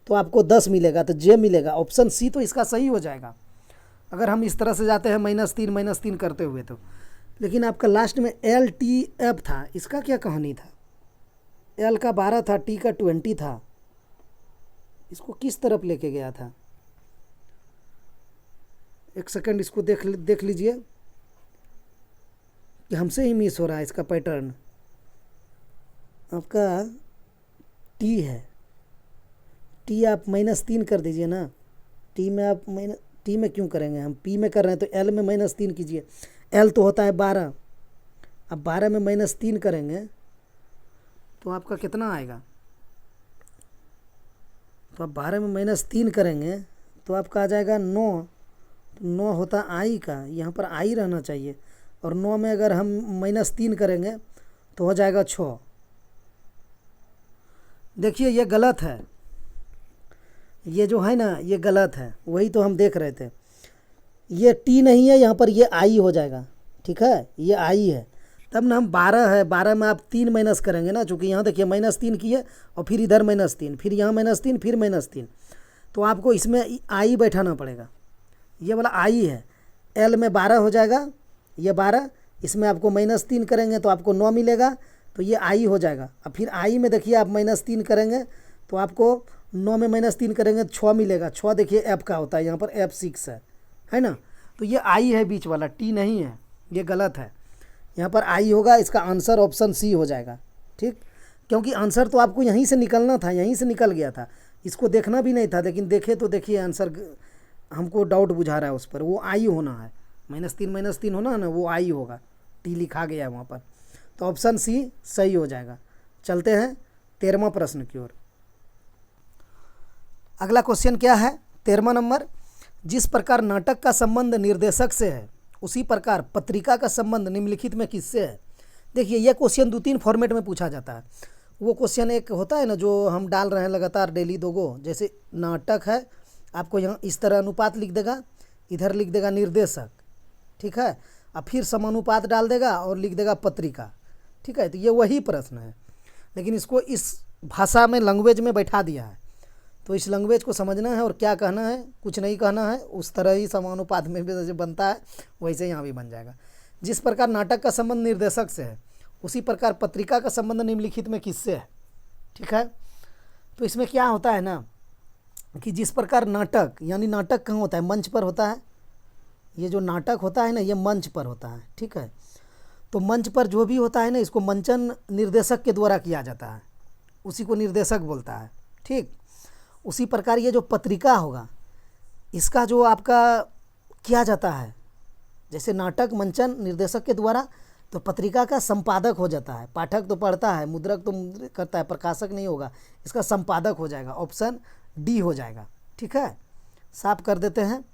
तो आपको 10 मिलेगा, तो जे मिलेगा। ऑप्शन सी तो इसका सही हो जाएगा अगर हम इस तरह से जाते हैं -3 करते हुए तो। लेकिन आपका लास्ट में LTF था, इसका क्या कहानी था? एल का 12 था, टी का 20 था, इसको किस तरफ लेके गया था? 1 सेकंड, इसको देख लीजिए कि हमसे ही मिस हो रहा है इसका पैटर्न। आपका टी है, टी आप -3 कर दीजिए ना। टी में आप टी में क्यों करेंगे, हम पी में कर रहे हैं तो एल में -3 कीजिए। एल तो होता है 12, अब 12 में -3 करेंगे तो आपका कितना आएगा, तो आप 12 में -3 करेंगे तो आपका आ जाएगा 9। 9 होता आई का, यहाँ पर आई रहना चाहिए, और 9 में अगर हम -3 करेंगे तो हो जाएगा 6। देखिए ये गलत है, ये जो है ना ये गलत है, वही तो हम देख रहे थे। ये टी नहीं है, यहाँ पर ये आई हो जाएगा, ठीक है, ये आई है। तब ना हम 12 है, 12 में आप 3 माइनस करेंगे ना, चूँकि यहाँ देखिए -3 किए और फिर इधर -3, फिर यहाँ -3, फिर -3, तो आपको इसमें आई बैठाना पड़ेगा। ये वाला आई है, एल में 12 हो जाएगा, ये 12, इसमें आपको -3 करेंगे तो आपको 9 मिलेगा, तो ये आई हो जाएगा। अब फिर आई में देखिए आप -3 करेंगे तो आपको 9 में -3 करेंगे तो 6 मिलेगा। 6 देखिए एफ का होता है, यहाँ पर F6 है ना, तो ये आई है बीच वाला, टी नहीं है, ये गलत है। यहाँ पर आई होगा, इसका आंसर ऑप्शन सी हो जाएगा, ठीक, क्योंकि आंसर तो आपको यहीं से निकलना था, यहीं से निकल गया था, इसको देखना भी नहीं था, लेकिन देखे तो देखिए आंसर हमको डाउट बुझा रहा है उस पर, वो आई होना है, -3 होना है ना, वो आई होगा, टी लिखा गया है वहाँ पर, तो ऑप्शन सी सही हो जाएगा। चलते हैं 13वां प्रश्न की ओर। अगला क्वेश्चन क्या है, 13वां नंबर, जिस प्रकार नाटक का संबंध निर्देशक से है उसी प्रकार पत्रिका का संबंध निम्नलिखित में किससे है। देखिए ये क्वेश्चन 2-3 फॉर्मेट में पूछा जाता है। वो क्वेश्चन एक होता है ना जो हम डाल रहे हैं लगातार डेली 2 गो, जैसे नाटक है, आपको यहाँ इस तरह अनुपात लिख देगा, इधर लिख देगा निर्देशक, ठीक है, और फिर समानुपात डाल देगा और लिख देगा पत्रिका, ठीक है, तो ये वही प्रश्न है, लेकिन इसको इस भाषा में लैंग्वेज में बैठा दिया है, तो इस लैंग्वेज को समझना है और क्या कहना है, कुछ नहीं कहना है, उस तरह ही समानुपात में भी जैसे बनता है वैसे यहाँ भी बन जाएगा। जिस प्रकार नाटक का संबंध निर्देशक से है उसी प्रकार पत्रिका का संबंध निम्नलिखित में किससे है, ठीक है। तो इसमें क्या होता है ना कि जिस प्रकार नाटक, यानी नाटक कहाँ होता है, मंच पर होता है, ये जो नाटक होता है ना ये मंच पर होता है, ठीक है, तो मंच पर जो भी होता है ना इसको मंचन निर्देशक के द्वारा किया जाता है, उसी को निर्देशक बोलता है, ठीक। उसी प्रकार ये जो पत्रिका होगा इसका जो आपका किया जाता है, जैसे नाटक मंचन निर्देशक के द्वारा, तो पत्रिका का संपादक हो जाता है, पाठक तो पढ़ता है, मुद्रक तो मुद्रित करता है, प्रकाशक नहीं होगा, इसका संपादक हो जाएगा, ऑप्शन डी हो जाएगा, ठीक है, साफ कर देते हैं।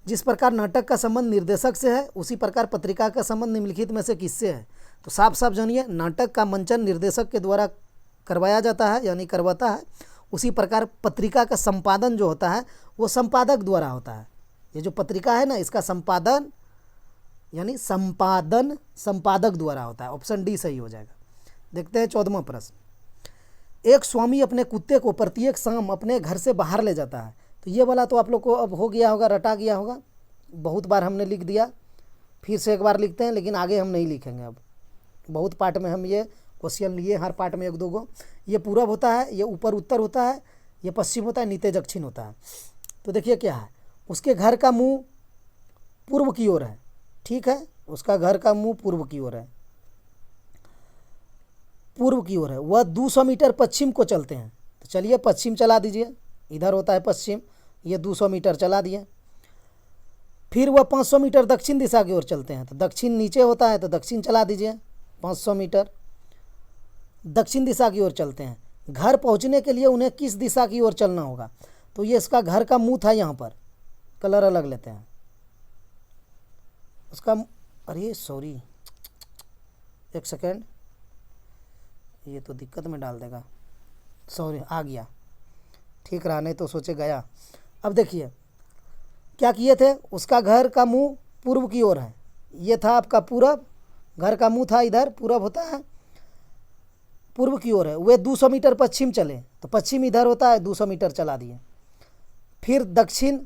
जिस प्रकार नाटक का संबंध निर्देशक से है उसी प्रकार पत्रिका का संबंध निम्नलिखित में से किससे है, तो साफ साफ जानिए नाटक का मंचन निर्देशक के द्वारा करवाया जाता है, यानी करवाता है, उसी प्रकार पत्रिका का संपादन जो होता है वो संपादक द्वारा होता है। ये जो पत्रिका है ना इसका संपादन यानी संपादन संपादक द्वारा होता है, ऑप्शन डी सही हो जाएगा। देखते हैं 14वां प्रश्न। एक स्वामी अपने कुत्ते को प्रत्येक शाम अपने घर से बाहर ले जाता है, तो ये वाला तो आप लोग को अब हो गया होगा, रटा गया होगा, बहुत बार हमने लिख दिया, फिर से एक बार लिखते हैं, लेकिन आगे हम नहीं लिखेंगे। अब बहुत पार्ट में हम ये क्वेश्चन लिए, हर पार्ट में 1-2 गो, ये पूरब होता है, ये ऊपर उत्तर होता है, ये पश्चिम होता है, नीचे दक्षिण होता है। तो देखिए क्या है, उसके घर का मुंह पूर्व की ओर है, ठीक है, उसका घर का मुंह पूर्व की ओर है, पूर्व की ओर है, वह 200 मीटर पश्चिम को चलते हैं, तो चलिए पश्चिम चला दीजिए, इधर होता है पश्चिम, ये 200 मीटर चला दिए। फिर वह 500 मीटर दक्षिण दिशा की ओर चलते हैं, तो दक्षिण नीचे होता है तो दक्षिण चला दीजिए, 500 मीटर दक्षिण दिशा की ओर चलते हैं। घर पहुंचने के लिए उन्हें किस दिशा की ओर चलना होगा, तो ये इसका घर का मुंह था, यहाँ पर कलर अलग लेते हैं उसका, अरे सॉरी एक सेकेंड, ये तो दिक्कत में डाल देगा, सॉरी आ गया, ठीक रहा, नहीं तो सोचे गया। अब देखिए क्या किए थे, उसका घर का मुंह पूर्व की ओर है, ये था आपका पूरब, घर का मुंह था इधर, पूरब होता है, पूर्व की ओर है, वे 200 मीटर पश्चिम चले, तो पश्चिम इधर होता है, 200 मीटर चला दिए। फिर दक्षिण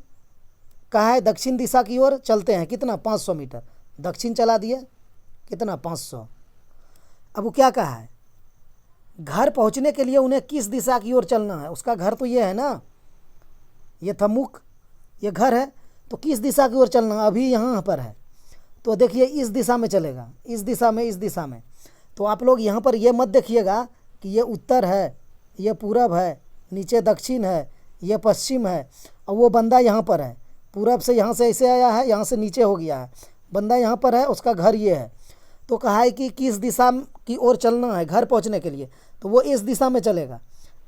कहा है, दक्षिण दिशा की ओर चलते हैं, कितना 500 मीटर, दक्षिण चला दिए, कितना 500। अब वो क्या कहा है, घर पहुंचने के लिए उन्हें किस दिशा की ओर चलना है, उसका घर तो ये है ना, ये था मुख, ये घर है, तो किस दिशा की ओर चलना, अभी यहाँ पर है, तो देखिए इस दिशा में चलेगा, इस दिशा में, इस दिशा में। तो आप लोग यहाँ पर ये मत देखिएगा कि ये उत्तर है, ये पूरब है, नीचे दक्षिण है, ये पश्चिम है, और वो बंदा यहाँ पर है। पूरब से यहाँ से ऐसे आया है, यहाँ से नीचे हो गया है, बंदा यहाँ पर है, उसका घर ये है। तो कहा है कि किस दिशा की ओर चलना है घर पहुँचने के लिए, तो वो इस दिशा में चलेगा।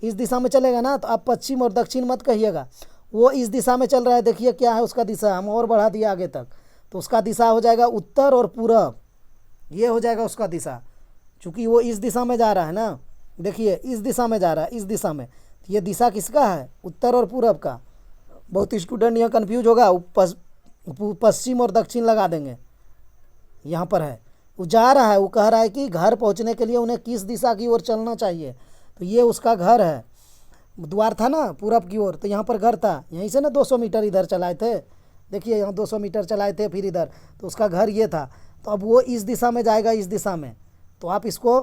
इस दिशा में चलेगा ना, तो आप पश्चिम और दक्षिण मत कहिएगा, वो इस दिशा में चल रहा है। देखिए क्या है उसका दिशा, हम और बढ़ा दिया आगे तक, तो उसका दिशा हो जाएगा उत्तर और पूरब, ये हो जाएगा उसका दिशा। चूँकि वो इस दिशा में जा रहा है ना, देखिए इस दिशा में जा रहा है, इस दिशा में, तो ये दिशा किसका है, उत्तर और पूरब का। बहुत स्टूडेंट यहाँ कन्फ्यूज होगा, पश्चिम और दक्षिण लगा देंगे। यहाँ पर है, वो जा रहा है, वो कह रहा है कि घर पहुँचने के लिए उन्हें किस दिशा की ओर चलना चाहिए, तो ये उसका घर है। द्वार था ना पूरब की ओर, तो यहाँ पर घर था, यहीं से ना 200 मीटर इधर चलाए थे, देखिए यहाँ 200 मीटर चलाए थे, फिर इधर, तो उसका घर ये था। तो अब वो इस दिशा में जाएगा, इस दिशा में, तो आप इसको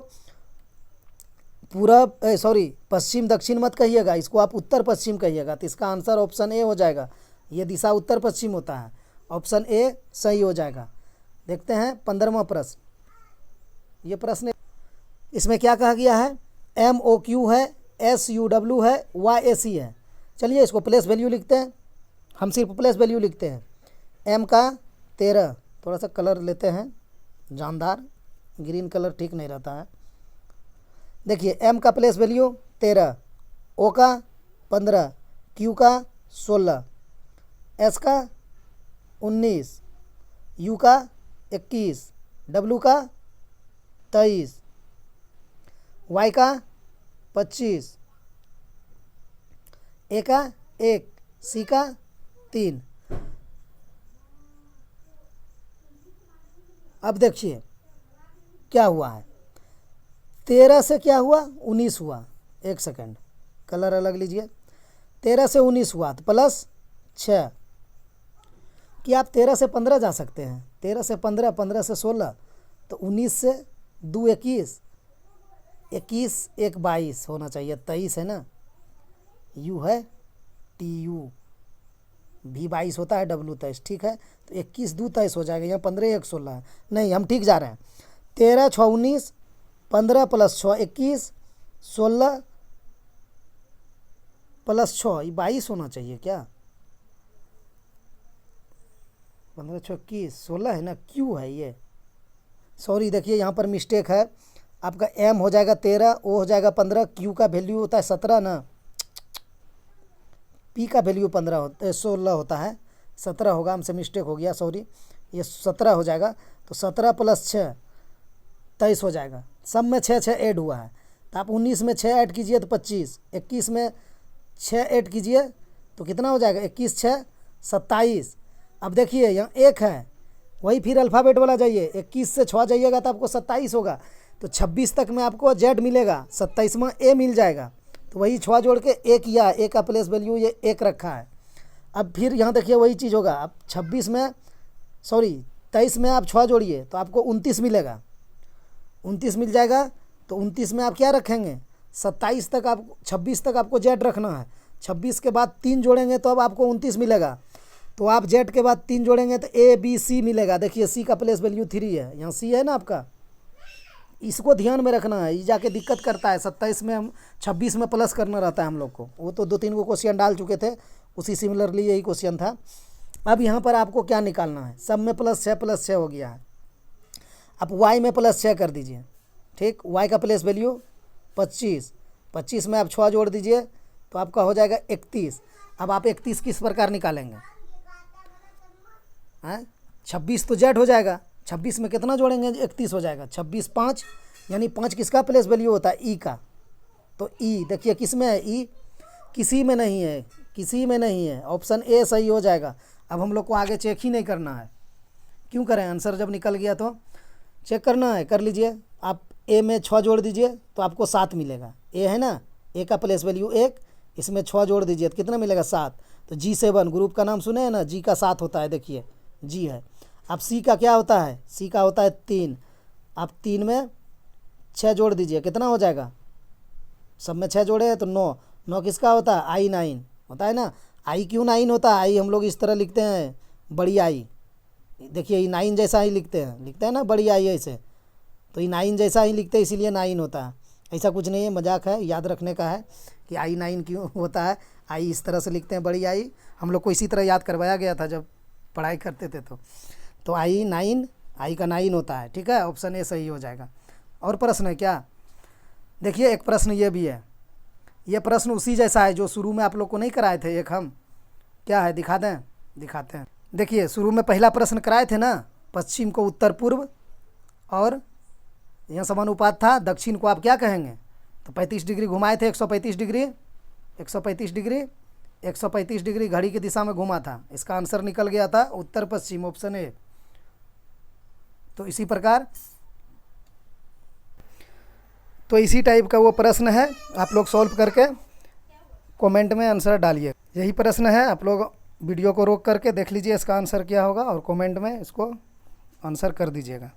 पूरब पश्चिम दक्षिण मत कहिएगा, इसको आप उत्तर पश्चिम कहिएगा। तो इसका आंसर ऑप्शन ए हो जाएगा, ये दिशा उत्तर पश्चिम होता है, ऑप्शन ए सही हो जाएगा। देखते हैं 15वां प्रश्न। ये प्रश्न इसमें क्या कहा गया है, MOQ है, SUW है, YAC है। चलिए इसको प्लेस वैल्यू लिखते हैं, हम सिर्फ प्लेस वैल्यू लिखते हैं। M का 13, थोड़ा सा कलर लेते हैं जानदार, ग्रीन कलर ठीक नहीं रहता है। देखिए M का प्लेस वैल्यू 13, O का 15, Q का 16, S का 19, U का 21, W का 23, Y का 25, A का 1, C का 3। अब देखिए क्या हुआ है, 13 से क्या हुआ, 19 हुआ। एक सेकंड, कलर अलग लीजिए। 13 से 19 हुआ तो प्लस 6, कि आप 13 से 15 जा सकते हैं, 13 से 15, 15 से 16, तो 19 से 2 21, 21 1 22 होना चाहिए, 23 है ना, यू है TU, भी 22 होता है, W 23, ठीक है। तो 21 2 23 हो जाएगा, यहाँ 15 1 16 है, नहीं हम ठीक जा रहे हैं। 13 6 19, 15 प्लस 6 21, 16 प्लस 6 ये 22 होना चाहिए क्या, 15 6 21 16 है ना, Q है ये, सॉरी देखिए यहाँ पर मिस्टेक है। आपका M हो जाएगा 13, O हो जाएगा 15, Q का वैल्यू होता है 17 ना, P का वैल्यू 16 होता है, 17 होगा, हमसे मिस्टेक हो गया, सॉरी, ये 17 हो जाएगा। तो 17 प्लस 6 23 हो जाएगा, सब में 6 6 ऐड हुआ है, तो आप 19 में 6 ऐड कीजिए तो 25, 21 में 6 ऐड कीजिए तो कितना हो जाएगा, 21 6 27। अब देखिए यहाँ 1 है, वही फिर अल्फ़ाबेट वाला जाइए, 21 से 6 जाइएगा तो आपको 27 होगा, तो 26 तक में आपको Z मिलेगा, 27वां A मिल जाएगा, तो वही 6 जोड़ के 1 या A का प्लेस वैल्यू ये 1 रखा है। अब फिर यहाँ देखिए वही चीज़ होगा, अब 23 में आप 6 जोड़िए तो आपको 29 मिलेगा, 29 मिल जाएगा, तो 29 में आप क्या रखेंगे, 27 तक, आप 26 तक आपको Z रखना है, 26 के बाद 3 जोड़ेंगे तो अब आपको 29 मिलेगा, तो आप Z के बाद 3 जोड़ेंगे तो ABC मिलेगा। देखिए C का प्लेस वैल्यू 3 है, यहाँ C है ना आपका, इसको ध्यान में रखना है, ये जाके दिक्कत करता है। 27 में हम 26 में प्लस करना रहता है हम लोग को, वो तो 2 3 को क्वेश्चन डाल चुके थे, उसी सिमिलरली यही क्वेश्चन था। अब यहाँ पर आपको क्या निकालना है, सब में प्लस 6 हो गया है, अब Y में प्लस 6 कर दीजिए, ठीक। Y का प्लेस वैल्यू 25, 25 में आप 6 जोड़ दीजिए तो आपका हो जाएगा 31। अब आप 31 किस प्रकार निकालेंगे, हैं 26 तो Z हो जाएगा, 26 में कितना जोड़ेंगे, 31 हो जाएगा, 26 5, यानी 5 किसका प्लेस वैल्यू होता है, E का, तो E देखिए किस में है, E किसी में नहीं है, किसी में नहीं है, ऑप्शन A सही हो जाएगा। अब हम लोग को आगे चेक ही नहीं करना है, क्यों करें, आंसर जब निकल गया तो चेक करना है, कर लीजिए। आप A में 6 जोड़ दीजिए तो आपको 7 मिलेगा, A है ना, A का प्लेस वैल्यू 1, इसमें 6 जोड़ दीजिए तो कितना मिलेगा, 7। तो G7 ग्रुप का नाम सुने हैं ना, G का 7 होता है, देखिए G है। अब C का क्या होता है, C का होता है 3, आप 3 में 6 जोड़ दीजिए, कितना हो जाएगा, सब में 6 जोड़े हैं तो 9, 9 किसका होता है, I9 होता है ना। I क्यों 9 होता है, I हम लोग इस तरह लिखते हैं, बड़ी I, देखिए ये 9 जैसा ही लिखते हैं ना, बड़ी I ऐसे, तो ये 9 जैसा ही लिखते हैं, इसीलिए 9 होता है। ऐसा कुछ नहीं है, मजाक है, याद रखने का है कि आई 9 क्यों होता है। आई इस तरह से लिखते हैं, बड़ी आई। हम लोग को इसी तरह याद करवाया गया था जब पढ़ाई करते थे। तो आई 9, आई का 9 होता है। ठीक है, ऑप्शन ए सही हो जाएगा। और प्रश्न है क्या? देखिए एक प्रश्न ये भी है। ये प्रश्न उसी जैसा है जो शुरू में आप लोग को नहीं कराए थे एक हम। क्या है, दिखा दें? दिखाते हैं। देखिए शुरू में पहला प्रश्न कराए थे ना, पश्चिम को उत्तर पूर्व और यहाँ समानुपात था, दक्षिण को आप क्या कहेंगे? तो 35 डिग्री घुमाए थे, 135 डिग्री, 135 डिग्री, 135 डिग्री घड़ी की दिशा में घुमा था। इसका आंसर निकल गया था उत्तर पश्चिम, ऑप्शन ए। तो इसी प्रकार तो इसी टाइप का वो प्रश्न है, आप लोग सॉल्व करके कमेंट में आंसर डालिए। यही प्रश्न है, आप लोग वीडियो को रोक करके देख लीजिए इसका आंसर क्या होगा और कमेंट में इसको आंसर कर दीजिएगा।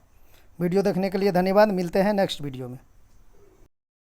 वीडियो देखने के लिए धन्यवाद। मिलते हैं नेक्स्ट वीडियो में।